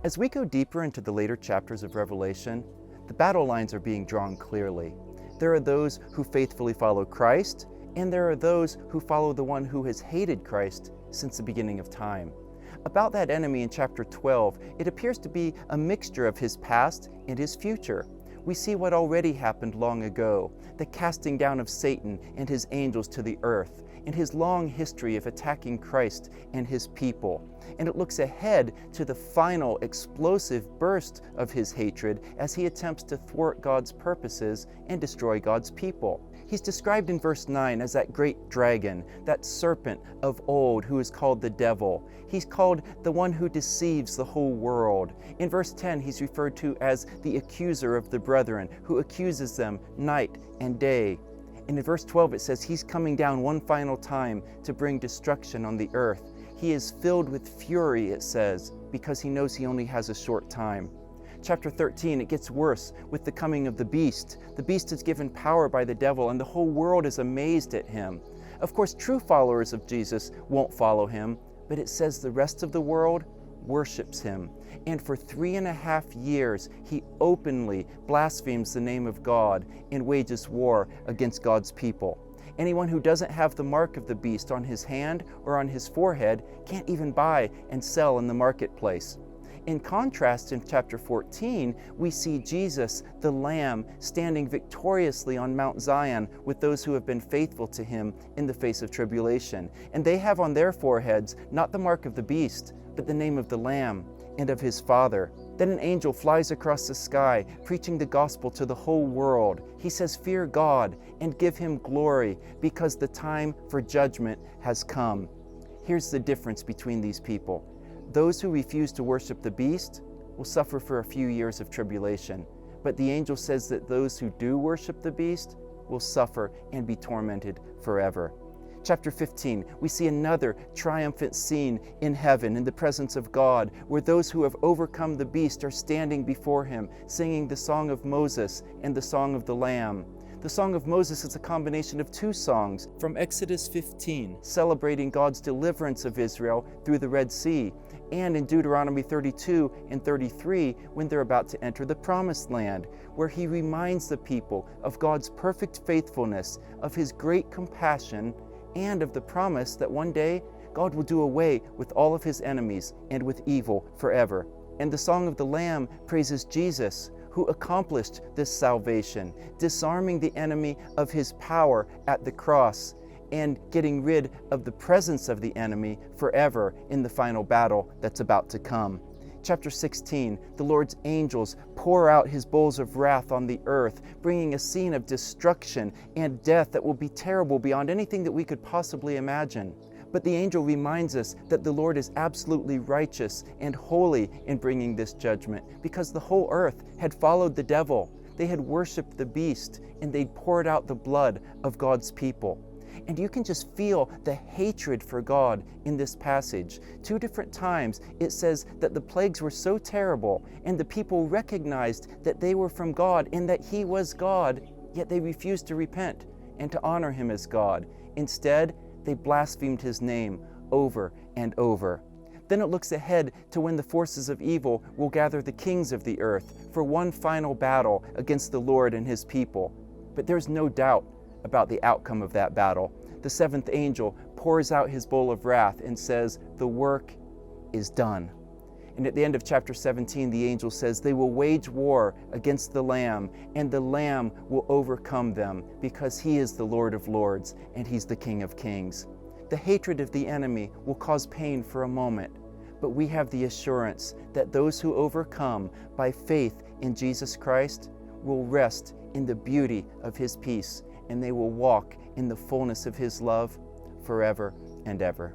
As we go deeper into the later chapters of Revelation, the battle lines are being drawn clearly. There are those who faithfully follow Christ, and there are those who follow the one who has hated Christ since the beginning of time. About that enemy in chapter 12, it appears to be a mixture of his past and his future. We see what already happened long ago, the casting down of Satan and his angels to the earth, and his long history of attacking Christ and his people. And it looks ahead to the final explosive burst of his hatred as he attempts to thwart God's purposes and destroy God's people. He's described in verse 9 as that great dragon, that serpent of old who is called the devil. He's called the one who deceives the whole world. In verse 10, he's referred to as the accuser of the brethren, who accuses them night and day. And in verse 12, it says he's coming down one final time to bring destruction on the earth. He is filled with fury, it says, because he knows he only has a short time. Chapter 13, it gets worse with the coming of the beast. The beast is given power by the devil, and the whole world is amazed at him. Of course, true followers of Jesus won't follow him, but it says the rest of the world worships him. And for 3.5 years, he openly blasphemes the name of God and wages war against God's people. Anyone who doesn't have the mark of the beast on his hand or on his forehead can't even buy and sell in the marketplace. In contrast, in chapter 14, we see Jesus, the Lamb, standing victoriously on Mount Zion with those who have been faithful to him in the face of tribulation. And they have on their foreheads not the mark of the beast, but the name of the Lamb and of his Father. Then an angel flies across the sky, preaching the gospel to the whole world. He says, "Fear God and give him glory, because the time for judgment has come." Here's the difference between these people. Those who refuse to worship the beast will suffer for a few years of tribulation, but the angel says that those who do worship the beast will suffer and be tormented forever. Chapter 15, we see another triumphant scene in heaven in the presence of God, where those who have overcome the beast are standing before him, singing the song of Moses and the song of the Lamb. The Song of Moses is a combination of two songs from Exodus 15, celebrating God's deliverance of Israel through the Red Sea, and in Deuteronomy 32 and 33, when they're about to enter the Promised Land, where he reminds the people of God's perfect faithfulness, of his great compassion, and of the promise that one day God will do away with all of his enemies and with evil forever. And the Song of the Lamb praises Jesus, who accomplished this salvation, disarming the enemy of his power at the cross and getting rid of the presence of the enemy forever in the final battle that's about to come. Chapter 16, the Lord's angels pour out his bowls of wrath on the earth, bringing a scene of destruction and death that will be terrible beyond anything that we could possibly imagine. But the angel reminds us that the Lord is absolutely righteous and holy in bringing this judgment, because the whole earth had followed the devil. They had worshiped the beast, and they'd poured out the blood of God's people. And you can just feel the hatred for God in this passage. 2 different times it says that the plagues were so terrible, and the people recognized that they were from God and that he was God, yet they refused to repent and to honor him as God. Instead, they blasphemed his name over and over. Then it looks ahead to when the forces of evil will gather the kings of the earth for one final battle against the Lord and his people. But there's no doubt about the outcome of that battle. The 7th angel pours out his bowl of wrath and says, "The work is done." And at the end of chapter 17, the angel says they will wage war against the Lamb, and the Lamb will overcome them, because he is the Lord of Lords and he's the King of Kings. The hatred of the enemy will cause pain for a moment, but we have the assurance that those who overcome by faith in Jesus Christ will rest in the beauty of his peace, and they will walk in the fullness of his love forever and ever.